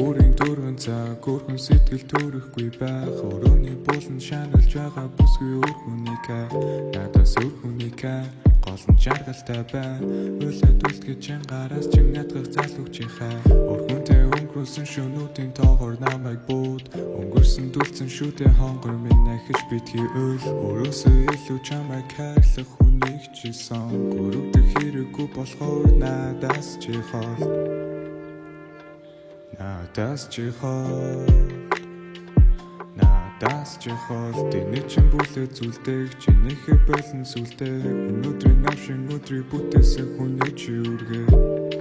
Өөрийн дөрвөн цаг өөрхөн сэтгэл төрөхгүй байх өрөөний булан шаналж байгаа бүсгүй өөр хүнийг надаас өөр хүнийг гол нь жаргалтай бай үлээд үлдгэж чин гараас чин ядгах залуучихаа өөр хүнтэй өнгөрсөн шөнүүдийн тоогоор намайг бууд өнгөрсөн дүлцэн шүдэ хонгор минь ахиж битгий өөл өрөөсөө илүү чамайг хайрлах хүнийг чисэн гөрөвдөх хэрэггүй болохоор надаас чи хоол Надаас чихол тэний чин бүлээ зүйлдэг чинийхээ болон сүлдэг өнөөдрийн навшин өдрийг бүтээсэн хүний чи үргээ